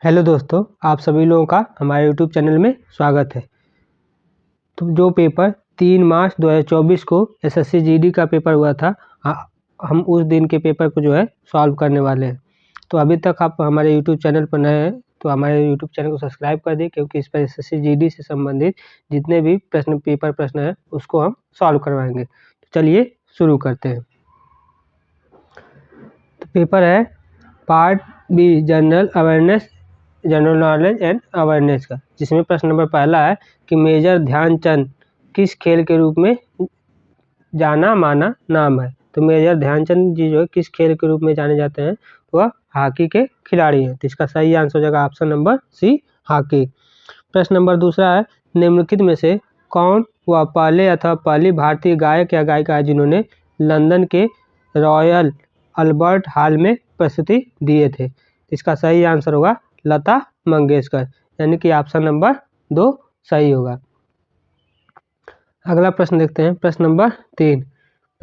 Hello दोस्तों, आप सभी लोगों का हमारे यूट्यूब चैनल में स्वागत है। तो जो पेपर 3 मार्च 2024 को एसएससी जीडी का पेपर हुआ था, हम उस दिन के पेपर को सॉल्व करने वाले हैं। तो अभी तक आप हमारे यूट्यूब चैनल पर नए हैं तो हमारे यूट्यूब चैनल को सब्सक्राइब कर दें, क्योंकि इस पर एसएससी जीडी से संबंधित जितने भी प्रश्न हैं उसको हम सॉल्व करवाएंगे। तो चलिए शुरू करते हैं। तो पेपर है part B general knowledge and awareness का, जिसमें प्रश्न नंबर पहला है कि मेजर ध्यानचंद किस खेल के रूप में जाना माना नाम है। तो मेजर ध्यानचंद जी किस खेल के रूप में जाने जाते हैं, वह हॉकी के खिलाड़ी हैं। तो इसका सही आंसर हो जाएगा ऑप्शन नंबर सी, हॉकी। प्रश्न नंबर दूसरा है निम्नलिखित में से कौन वह पहले अथवा पहली भारतीय गायक या गायिका है जिन्होंने लंदन के रॉयल अल्बर्ट हॉल में प्रस्तुति दिए थे। इसका सही आंसर होगा लता मंगेशकर, यानी कि ऑप्शन नंबर 2 सही होगा। अगला प्रश्न देखते हैं, प्रश्न नंबर 3।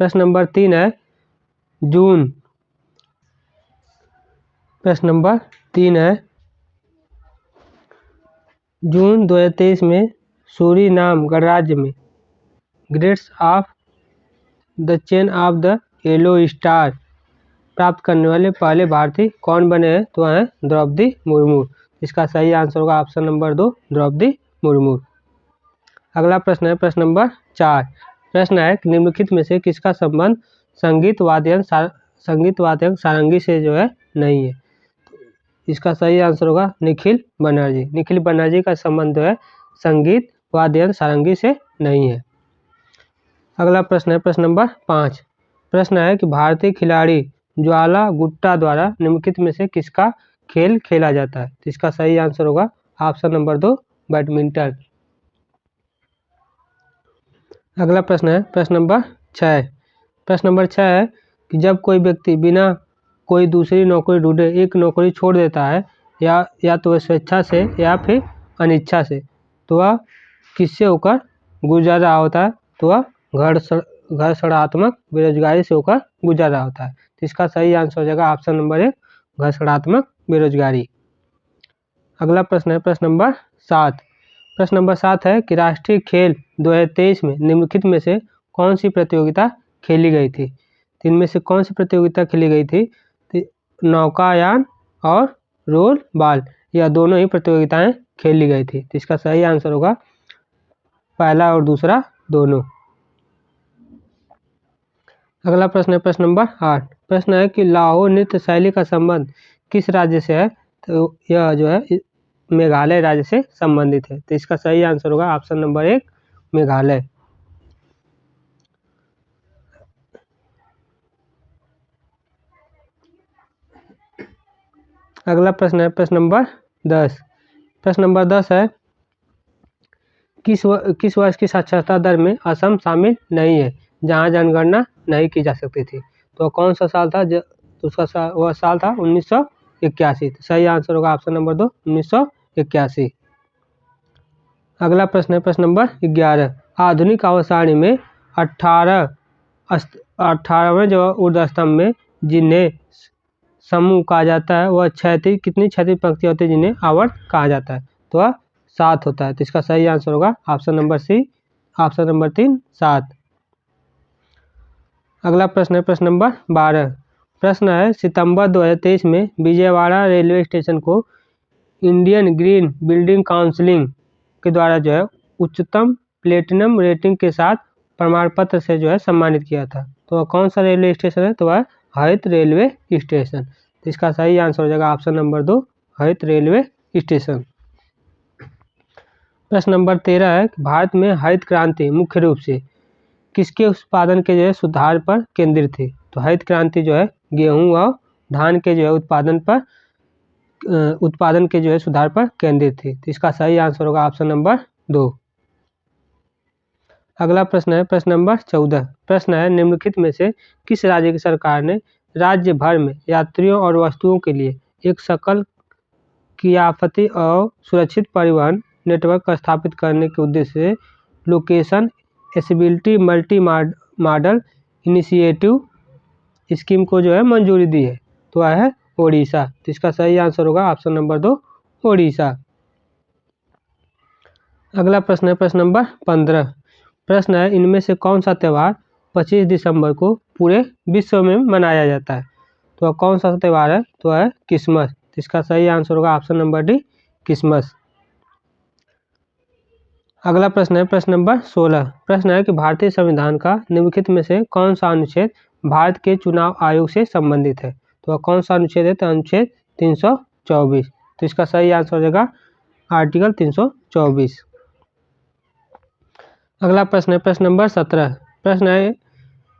प्रश्न नंबर 3 है जून 2023 में सूरीनाम गणराज्य में grades of the chain of the yellow star प्राप्त करने वाले पहले भारतीय कौन बने हैं, तो है द्रौपदी मुर्मू। इसका सही आंसर होगा ऑप्शन नंबर 2 द्रौपदी मुर्मू। अगला प्रश्न है प्रश्न नंबर 4। प्रश्न है निम्नलिखित में से किसका संबंध संगीत वाद्ययंत्र सारंगी से नहीं है। इसका सही आंसर होगा निखिल बनर्जी। निखिल बनर्जी का संबंध संगीत वाद्ययंत्र सारंगी से नहीं है। अगला प्रश्न है प्रश्न नंबर 5। प्रश्न है कि भारतीय खिलाड़ी ज्वाला गुट्टा द्वारा निम्नलिखित में से किसका खेल खेला जाता है। तो इसका सही आंसर होगा ऑप्शन नंबर 2 बैडमिंटन। अगला प्रश्न है प्रश्न नंबर 6। प्रश्न नंबर 6 है कि जब कोई व्यक्ति बिना कोई दूसरी नौकरी ढूंढे एक नौकरी छोड़ देता है या तो वह स्वेच्छा से या फिर अनिच्छा से, तो वह किससे होकर गुजर रहा होता है, तो वह घर सड़ात्मक बेरोजगारी से होकर गुजर रहा होता है। तो इसका सही आंसर हो जाएगा ऑप्शन नंबर 1 घर सड़ात्मक बेरोजगारी। अगला प्रश्न है प्रश्न नंबर 7। प्रश्न नंबर 7 है कि राष्ट्रीय खेल 2023 में निम्नलिखित में से कौन सी प्रतियोगिता खेली गई थी। इनमें से कौन सी प्रतियोगिता खेली गई थी, नौकायान और रोल बॉल, यह दोनों ही प्रतियोगिताएं खेली गई थी। तो इसका सही आंसर होगा पहला और दूसरा दोनों। अगला प्रश्न है प्रश्न नंबर 8। प्रश्न है कि लाहौर नृत्य शैली का संबंध किस राज्य से है, तो यह मेघालय राज्य से संबंधित है। तो इसका सही आंसर होगा ऑप्शन नंबर 1 मेघालय। अगला प्रश्न है प्रश्न नंबर 10। प्रश्न नंबर 10 है किस वर्ष की साक्षरता दर में असम शामिल नहीं है जहां जनगणना नहीं की जा सकती थी। तो कौन सा साल था, वह साल था 1981। तो सही आंसर होगा ऑप्शन नंबर 2 1981। अगला प्रश्न है प्रश्न नंबर 11। आधुनिक आवर्त में 18वें जो ऊर्ध्व स्तंभ में जिन्हें समूह कहा जाता है, वह कितनी क्षैतिज पंक्तियां होती है जिन्हें आवर्त कहा जाता है, तो वह 7 होता है। तो इसका सही आंसर होगा option number C, option number 3 7। अगला प्रश्न है प्रश्न नंबर 12। प्रश्न है सितंबर 2023 में विजयवाड़ा रेलवे स्टेशन को इंडियन ग्रीन बिल्डिंग काउंसिल के द्वारा उच्चतम प्लेटिनम रेटिंग के साथ प्रमाण पत्र से सम्मानित किया था। तो कौन सा रेलवे स्टेशन है, तो वह हरित रेलवे स्टेशन। तो इसका सही आंसर हो जाएगा ऑप्शन नंबर 2 हरित रेलवे स्टेशन। प्रश्न नंबर 13 है भारत में हरित क्रांति मुख्य रूप से किसके उत्पादन के सुधार पर केंद्रित थी। तो हरित क्रांति गेहूं और धान के उत्पादन के सुधार पर केंद्रित थी। तो इसका सही आंसर होगा ऑप्शन नंबर 2। अगला प्रश्न है प्रश्न नंबर 14। प्रश्न है निम्नलिखित में से किस राज्य की सरकार ने राज्य भर में यात्रियों और वस्तुओं के लिए एक सकल कियाफती और सुरक्षित परिवहन नेटवर्क स्थापित करने के उद्देश्य से location accessibility multi modal initiative scheme को मंजूरी दी है, तो वह है ओडिशा। तो इसका सही आंसर होगा ऑप्शन नंबर 2 ओडिशा। अगला प्रश्न है प्रश्न नंबर 15। प्रश्न है इनमें से कौन सा त्यौहार 25 दिसंबर को पूरे विश्व में मनाया जाता है? तो कौन सा त्यौहार है? तो है क्रिसमस। इसका सही आंसर होगा ऑप्शन नंबर डी, क्रिसमस। अगला प्रश्न है प्रश्न नंबर 16। प्रश्न है कि भारतीय संविधान का निम्नलिखित में से कौन सा अनुच्छेद भारत के चुनाव आयोग से संबंधित है? तो कौन सा अनुच्छेद है? तो अनुच्छेद 324। तो इसका सही आंसर हो जाएगा आर्टिकल 324। अगला प्रश्न है प्रश्न नंबर 17। प्रश्न है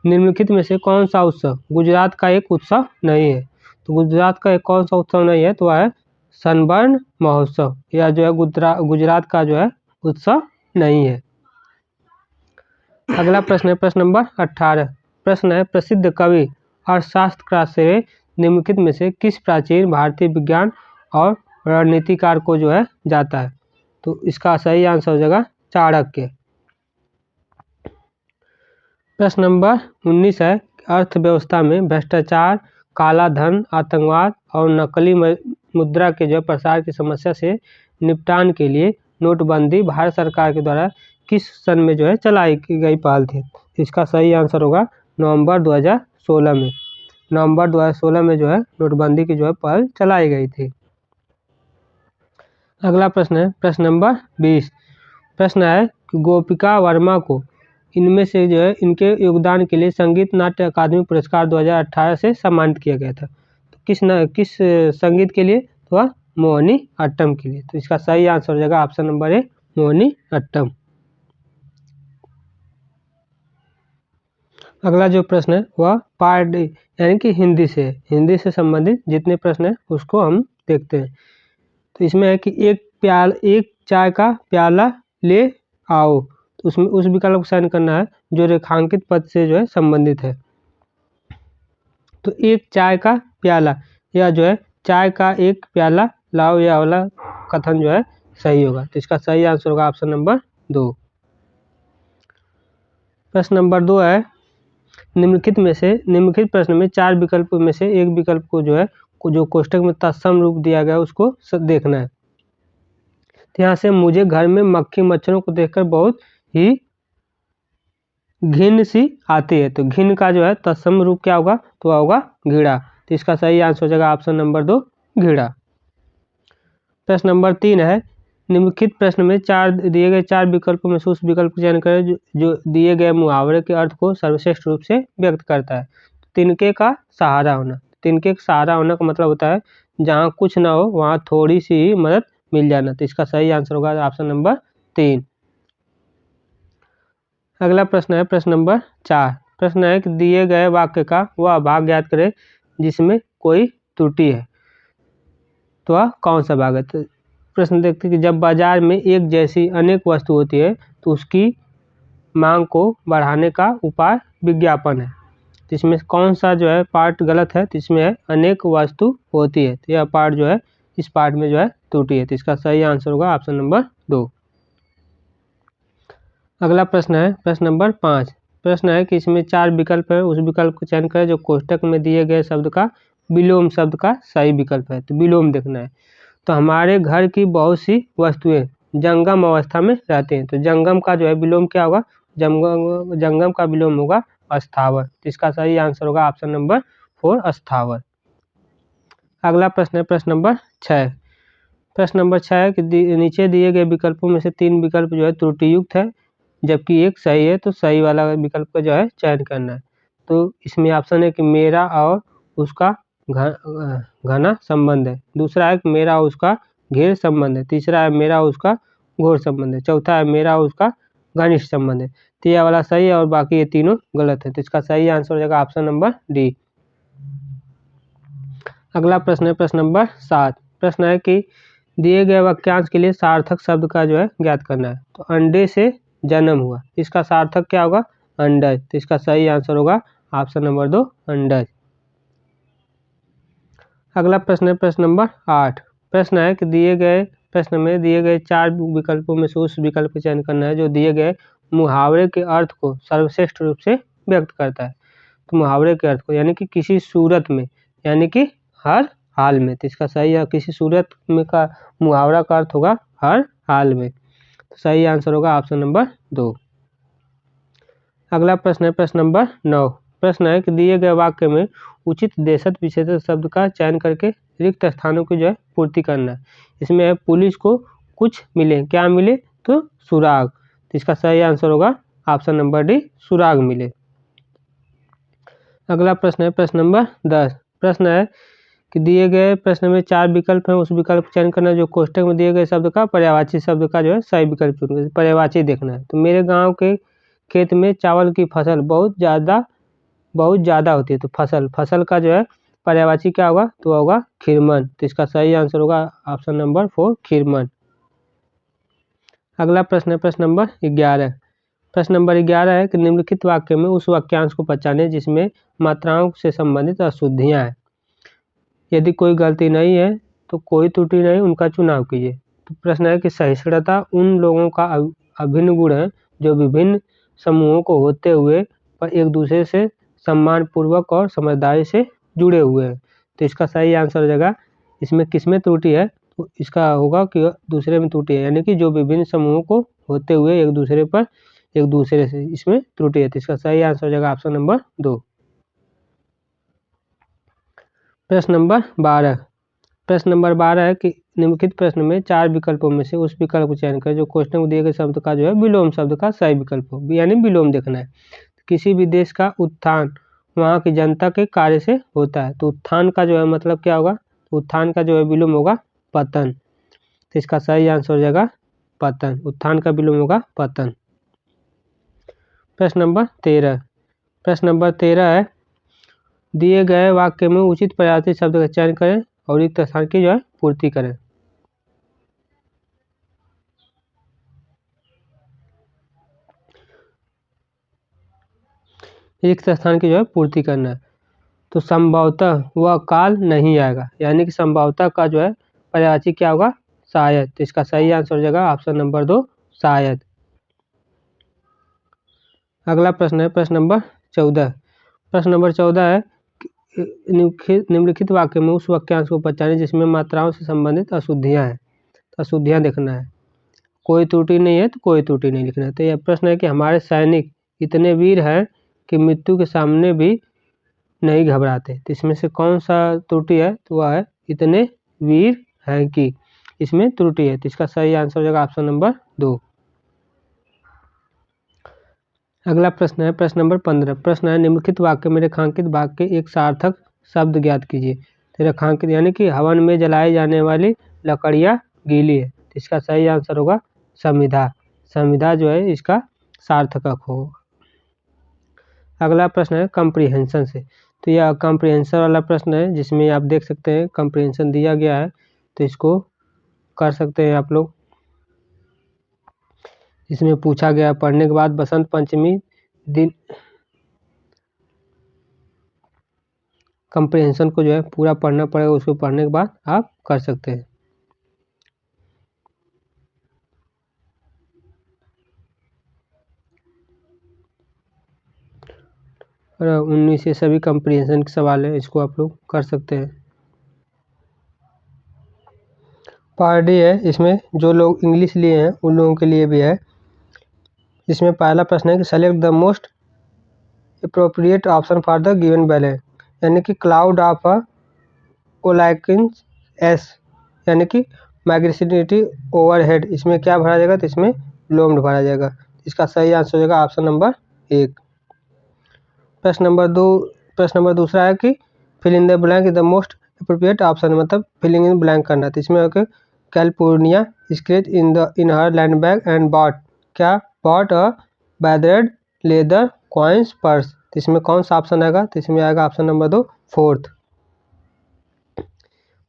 निम्नलिखित में से कौन सा उत्सव गुजरात का एक उत्सव नहीं है? तो गुजरात का एक कौन सा उत्सव नहीं है? तो है सनबर्न महोत्सव। यह जो है गुजरात का जो है उत्सव नहीं है। अगला प्रश्न है प्रश्न नंबर 18। प्रश्न है प्रसिद्ध कवि अर्थशास्त्र से निम्नलिखित में से किस प्राचीन भारतीय विज्ञान और रणनीतिकार को जो है जाता है? तो इसका सही आंसर हो जाएगा चाणक्य। प्रश्न नंबर 19 है अर्थव्यवस्था में भ्रष्टाचार, काला धन, आतंकवाद और नकली मुद्रा के जो प्रसार की समस्या से निपटान के लिए नोटबंदी भारत सरकार के द्वारा किस सन में जो है चलाई गई पहल थी? इसका सही आंसर होगा नवंबर 2016 में। नवंबर 2016 में जो है नोटबंदी की जो है पहल चलाई गई थी। अगला प्रश्न है प्रश्न नंबर 20। प्रश्न है कि गोपिका वर्मा को इनमें से जो है इनके योगदान के लिए संगीत नाट्य अकादमी पुरस्कार 2018 से सम्मानित किया गया था। तो किस संगीत के लिए? तो मोहिनी अट्टम के लिए। तो इसका सही आंसर हो जाएगा ऑप्शन नंबर ए, मोहिनी अट्टम। अगला जो प्रश्न है वह पार्ट यानी कि हिंदी से संबंधित जितने प्रश्न हैं उसको हम देखते हैं। तो इसमें है कि एक चाय का प्याला ले आओ। तो उसमें उस विकल्प को चयन करना है जो रेखांकित पद से जो है संबंधित है। तो एक चाय का प्याला, या जो है चाय का एक प्याला लाओ, यह वाला कथन जो है सही होगा। तो इसका सही आंसर होगा ऑप्शन नंबर 2। प्रश्न नंबर 2 है निम्नलिखित प्रश्न में 4 विकल्प में से एक विकल्प को जो है जो कोष्टक में तत्सम रूप दिया गया उसको देखना है। तो यहाँ से मुझे घर में मक्खी मच्छरों को देखकर बहुत ही घिन सी आती है। तो घिन का जो है तत्सम रूप क्या होगा? तो होगा घीड़ा। तो इसका सही आंसर हो जाएगा ऑप्शन नंबर 2, घीड़ा। प्रश्न नंबर 3 है निम्नलिखित प्रश्न में दिए गए 4 विकल्पों में से उस विकल्प की जानकारी जो दिए गए मुहावरे के अर्थ को सर्वश्रेष्ठ रूप से व्यक्त करता है। तिनके का सहारा होना। तिनके का सहारा होना का मतलब होता है जहाँ कुछ ना हो वहाँ थोड़ी सी ही मदद मिल जाना। तो इसका सही आंसर होगा ऑप्शन नंबर 3। अगला प्रश्न है प्रश्न नंबर 4। प्रश्न है कि दिए गए वाक्य का वह भाग ज्ञात करें जिसमें कोई त्रुटि है। तो वह कौन सा भाग है? तो प्रश्न देखते हैं कि जब बाजार में एक जैसी अनेक वस्तु होती है तो उसकी मांग को बढ़ाने का उपाय विज्ञापन है। तो इसमें कौन सा जो है पार्ट गलत है? तो इसमें है अनेक वस्तु होती है। तो यह पार्ट जो है इस पार्ट में जो है त्रुटि है। तो इसका सही आंसर होगा ऑप्शन नंबर 2। अगला प्रश्न है प्रश्न नंबर 5। प्रश्न है कि इसमें 4 विकल्प है, उस विकल्प को चयन करें जो कोष्टक में दिए गए शब्द का विलोम शब्द का सही विकल्प है। तो विलोम देखना है। तो हमारे घर की बहुत सी वस्तुएं जंगम अवस्था में रहती हैं। तो जंगम का जो है विलोम क्या होगा? जंगम का विलोम होगा अस्थावर। तो इसका सही आंसर होगा ऑप्शन नंबर 4, अस्थावर। अगला प्रश्न है प्रश्न नंबर 6। प्रश्न नंबर 6 है कि नीचे दिए गए विकल्पों में से 3 विकल्प जो है त्रुटि युक्त है जबकि एक सही है। तो सही वाला विकल्प का जो है चयन करना है। तो इसमें ऑप्शन है कि मेरा और उसका घना संबंध है। दूसरा है कि मेरा उसका घेर संबंध है। तीसरा है मेरा उसका घोर संबंध है। चौथा है मेरा उसका घनिष्ठ संबंध है। तो यह वाला सही है और बाकी ये तीनों गलत है। तो इसका सही आंसर हो जाएगा ऑप्शन नंबर डी। अगला प्रश्न है प्रश्न नंबर 7। प्रश्न है कि दिए गए वाक्यांश के लिए सार्थक शब्द का जो है ज्ञात करना है। तो अंडे से जन्म हुआ, इसका सार्थक क्या होगा? अंडज। तो इसका सही आंसर होगा ऑप्शन नंबर 2, अंडज। अगला प्रश्न है प्रश्न नंबर 8। प्रश्न है कि दिए गए प्रश्न में दिए गए 4 विकल्पों में से उस विकल्प का चयन करना है जो दिए गए मुहावरे के अर्थ को सर्वश्रेष्ठ रूप से व्यक्त करता है। तो मुहावरे के अर्थ को यानी कि किसी सूरत में, यानी कि हर हाल में। तो इसका सही है, किसी सूरत में का मुहावरा का अर्थ होगा हर हाल में। तो सही आंसर होगा ऑप्शन नंबर 2। अगला प्रश्न है प्रश्न नंबर 9। प्रश्न है कि दिए गए वाक्य में उचित देशज विशेषण शब्द का चयन करके रिक्त स्थानों की जो है पूर्ति करना है। इसमें है पुलिस को कुछ मिले, क्या मिले? तो सुराग। तो इसका सही आंसर होगा ऑप्शन नंबर डी, सुराग मिले। अगला प्रश्न है प्रश्न नंबर 10। प्रश्न है कि दिए गए प्रश्न में 4 विकल्प हैं, उस विकल्प का चयन करना है जो कोष्टक में दिए गए शब्द का पर्यायवाची शब्द का जो है सही विकल्प चुनना है। पर्यायवाची देखना है। तो मेरे गांव के खेत में चावल की फसल बहुत ज़्यादा होती है। तो फसल का जो है पर्यायवाची क्या होगा? तो होगा खीरमन। तो इसका सही आंसर होगा ऑप्शन नंबर 4, खीरमन। अगला प्रश्न है प्रश्न नंबर 11। प्रश्न नंबर 11 है कि निम्नलिखित वाक्य में उस वाक्यांश को पहचानें जिसमें मात्राओं से संबंधित अशुद्धियां हैं। यदि कोई गलती नहीं है तो कोई त्रुटि नहीं, उनका चुनाव कीजिए। तो प्रश्न है कि सहिष्णुता उन लोगों का अभिन्न गुण है जो विभिन्न समूहों को होते हुए पर एक दूसरे से सम्मानपूर्वक और समझदारी से जुड़े हुए हैं। तो इसका सही आंसर हो जाएगा, इसमें किसमें त्रुटि है? तो इसका होगा कि दूसरे में त्रुटि है, यानी कि जो विभिन्न समूहों को होते हुए एक दूसरे से इसमें त्रुटि है। तो इसका सही आंसर हो जाएगा ऑप्शन नंबर 2। प्रश्न नंबर 12। प्रश्न नंबर 12 है कि निम्नलिखित प्रश्न में 4 विकल्पों में से उस विकल्प को चयन करें जो क्वेश्चन में दिए गए शब्द का जो है विलोम शब्द का सही विकल्प हो, यानी विलोम देखना है। किसी भी देश का उत्थान वहाँ की जनता के कार्य से होता है। तो उत्थान का जो है मतलब क्या होगा? उत्थान का जो है विलोम होगा पतन। तो इसका सही आंसर हो जाएगा पतन। उत्थान का विलोम होगा पतन। प्रश्न नंबर 13। प्रश्न नंबर 13 है दिए गए वाक्य में उचित पर्यायवाची शब्द का चयन करें और रिक्त स्थान की जो है पूर्ति करें। रिक्त स्थान की जो है पूर्ति करना है। तो संभवतः वह काल नहीं आएगा, यानी कि संभवतः का जो है पर्यायवाची क्या होगा? शायद। तो इसका सही आंसर हो जाएगा ऑप्शन नंबर 2, शायद। अगला प्रश्न है प्रश्न नंबर 14। प्रश्न नंबर 14 है निम्नलिखित वाक्य में उस वाक्यांश को पहचानें जिसमें मात्राओं से संबंधित अशुद्धियां हैं। तो अशुद्धियां देखना है। कोई त्रुटि नहीं है तो कोई त्रुटि नहीं लिखना है। तो यह प्रश्न है कि हमारे सैनिक इतने वीर हैं कि मृत्यु के सामने भी नहीं घबराते। तो इसमें से कौन सा त्रुटि है? तो वह है इतने वीर हैं कि, इसमें त्रुटि है। तो इसका सही आंसर हो जाएगा ऑप्शन नंबर 2। अगला प्रश्न है प्रश्न नंबर 15। प्रश्न है निम्नलिखित वाक्य में रेखांकित भाग के एक सार्थक शब्द ज्ञात कीजिए। तो रेखांकित यानी कि हवन में जलाई जाने वाली लकड़ियाँ गीली है। तो इसका सही आंसर होगा समिधा। समिधा जो है इसका सार्थक होगा। अगला प्रश्न है कॉम्प्रिहेंशन से। तो यह कॉम्प्रिहेंशन वाला प्रश्न है जिसमें आप देख सकते हैं कॉम्प्रिहेंशन दिया गया है। तो इसको कर सकते हैं आप लोग। इसमें पूछा गया पढ़ने के बाद बसंत पंचमी दिन कॉम्प्रिहेंशन को जो है पूरा पढ़ना पड़ेगा, उसको पढ़ने के बाद आप कर सकते हैं। और 19 से सभी कॉम्प्रिहेंशन के सवाल है, इसको आप लोग कर सकते हैं। पार्ट डी है, इसमें जो लोग इंग्लिश लिए हैं उन लोगों के लिए भी है। इसमें पहला प्रश्न है कि select the most appropriate option for the given balance, यानी कि क्लाउड ऑफ ओलाइकिंस एस, यानी कि मैग्नेटिसिटी ओवरहेड, इसमें क्या भरा जाएगा? तो इसमें लोम्ड भरा जाएगा। इसका सही आंसर हो जाएगा ऑप्शन नंबर 1। प्रश्न नंबर दूसरा है कि fill in the blank is the most appropriate option, मतलब फिलिंग इन ब्लैंक करना। तो इसमें okay California scratch in her land bag and bought a battered leather coins purse. तो इसमें कौन सा ऑप्शन आएगा? तो इसमें आएगा ऑप्शन नंबर 2, फोर्थ।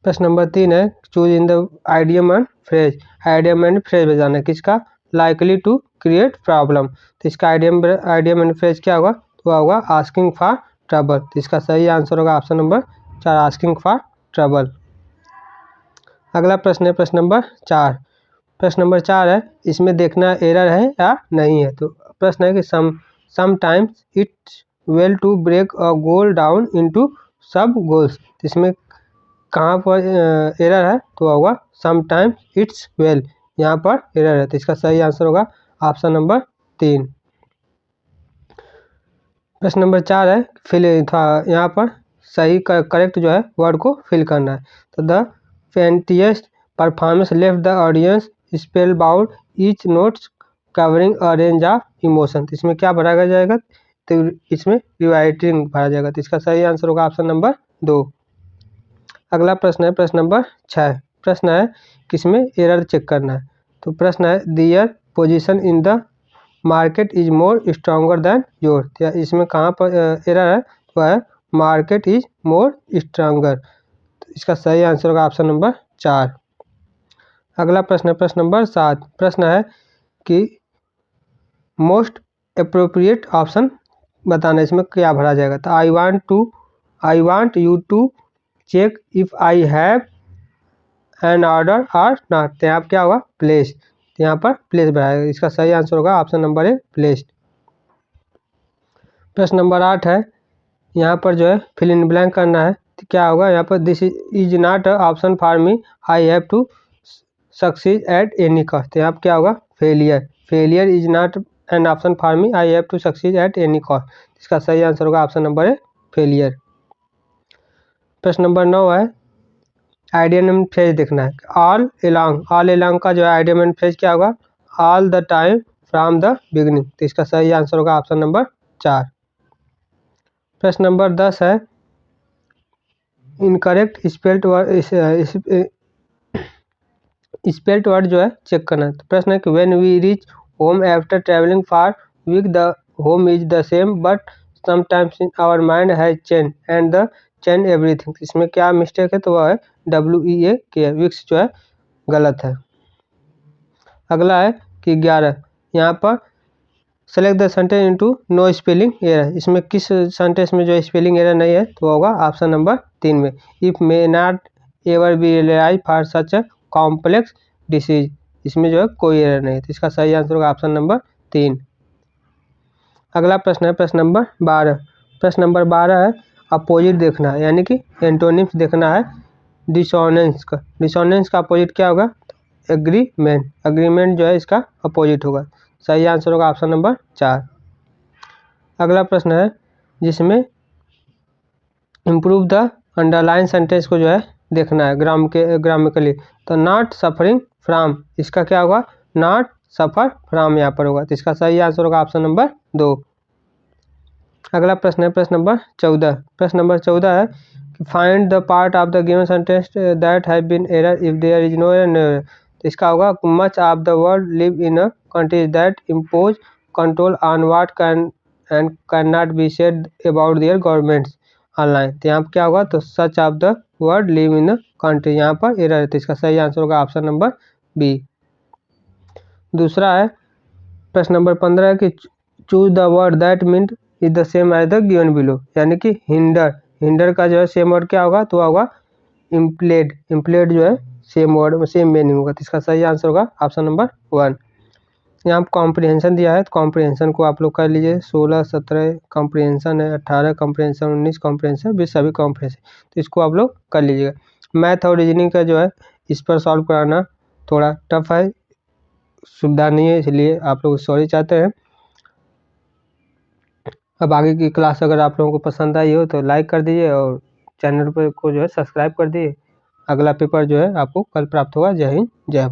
प्रश्न नंबर 3 है choose in the idiom and phrase. Idiom and phrase बताना है किसका? Likely to create problem. तो इसका आइडियम एंड फ्रेज क्या होगा? तो होगा आस्किंग फॉर ट्रबल। तो इसका सही आंसर होगा option number 4, asking for trouble. अगला प्रश्न है प्रश्न नंबर 4। प्रश्न नंबर 4 है इसमें देखना एरर है या नहीं है। तो प्रश्न है कि sometimes it's well to break a goal down into sub goals. इसमें कहाँ पर एरर है तो होगा समटाइम्स इट्स वेल, यहाँ पर एरर है, तो इसका सही आंसर होगा ऑप्शन नंबर 3। प्रश्न नंबर 4 है फिल था, यहाँ पर सही करेक्ट जो है वर्ड को फिल करना है। तो the fantastic performance left the audience spell bound each notes covering a range of emotion, तो इसमें क्या भरा जाएगा, तो इसमें रिवाइटिंग भरा जाएगा, तो इसका सही आंसर होगा ऑप्शन नंबर 2। अगला प्रश्न है प्रश्न नंबर 6। प्रश्न है किसमें एरर चेक करना है, तो प्रश्न है their position in the market is more stronger than your, इसमें कहाँ पर एरर है, तो है मार्केट इज मोर स्ट्रॉन्गर, तो इसका सही आंसर होगा ऑप्शन नंबर 4। अगला प्रश्न है प्रश्न नंबर 7। प्रश्न है कि मोस्ट अप्रोप्रिएट ऑप्शन बताना, इसमें क्या भरा जाएगा, तो I want you to check if I have an order और नॉट, तो यहाँ पर क्या होगा प्लेस, तो यहाँ पर प्लेस भराएगा, इसका सही आंसर होगा ऑप्शन नंबर ए प्लेस्ड। प्रश्न नंबर 8 है, यहाँ पर जो है फिल इन ब्लैंक करना है, तो क्या होगा यहाँ पर this is not a option for me I have to succeed at any cost, यहाँ पर क्या होगा failure is not an option for me I have to succeed at any cost, इसका सही आंसर होगा ऑप्शन नंबर ए फेलियर। प्रश्न number 9 है idiom and phrase देखना है, ऑल एलॉन्ग का जो है आइडियम एंड फ्रेज क्या होगा, all the time from the beginning, तो इसका सही आंसर होगा ऑप्शन नंबर 4। प्रश्न नंबर 10 है इनकरेक्ट स्पेल्ट वर्ड जो है चेक करना है, तो प्रश्न है कि when we reach home after travelling for week the home is the same but sometimes our mind has change and the change everything, इसमें क्या मिस्टेक है, तो वह है WEAK, विक्स जो है गलत है। अगला है कि 11, यहाँ पर select the sentence into no spelling error, इसमें किस सेंटेंस में जो स्पेलिंग एरर नहीं है, तो होगा ऑप्शन नंबर 3 में, if may not ever be realise for such a complex disease, इसमें जो है कोई एरर नहीं है, तो इसका सही आंसर होगा ऑप्शन नंबर 3। अगला प्रश्न है प्रश्न नंबर 12। प्रश्न नंबर 12 है अपोजिट देखना है, यानी कि एंटोनिम्स देखना है डिसोनेंस का अपोजिट क्या होगा, एग्रीमेंट जो है इसका अपोजिट होगा, सही आंसर होगा ऑप्शन नंबर 4। अगला प्रश्न है जिसमें इम्प्रूव द अंडरलाइन सेंटेंस को जो है देखना है ग्रामिकली, तो नॉट सफरिंग फ्राम, इसका क्या होगा नॉट सफर फ्राम यहाँ पर होगा, तो इसका सही आंसर होगा ऑप्शन नंबर 2। अगला प्रश्न है प्रश्न नंबर 14। प्रश्न नंबर 14 है find the part of the given sentence that have been error if there is no error, तो इसका होगा much of the world live in a countries that impose control on what can and can not be said about their governments online, तो यहाँ पर क्या होगा, तो such of the world live in a country, यहाँ पर error है, तो इसका सही आंसर होगा ऑप्शन नंबर बी। दूसरा है प्रश्न नंबर 15 है कि choose the word that mean is the same as the given below, यानी कि हिंडर का जो है सेम वर्ड क्या होगा, तो होगा इम्प्लेड जो है सेम वर्ड सेम मीनिंग होगा, तो इसका सही आंसर होगा ऑप्शन नंबर 1। यहाँ पर कॉम्प्रिहेंशन दिया है, तो कॉम्प्रिहेंशन को आप लोग कर लीजिए, 16 17 कॉम्प्रिहेंशन है, 18 कॉम्प्रिहेंशन, 19 कॉम्प्रिहेंशन, 20 सभी कॉम्प्रिहेंशन, तो इसको आप लोग कर लीजिएगा। मैथ और रीजनिंग का जो है इस पर सॉल्व कराना थोड़ा टफ है, सुविधा नहीं है, इसलिए आप लोग सॉरी चाहते हैं। अब आगे की क्लास अगर आप लोगों को पसंद आई हो तो लाइक कर दीजिए और चैनल को जो है सब्सक्राइब कर दीजिए। अगला पेपर जो है आपको कल प्राप्त होगा। जय हिंद जय भारत।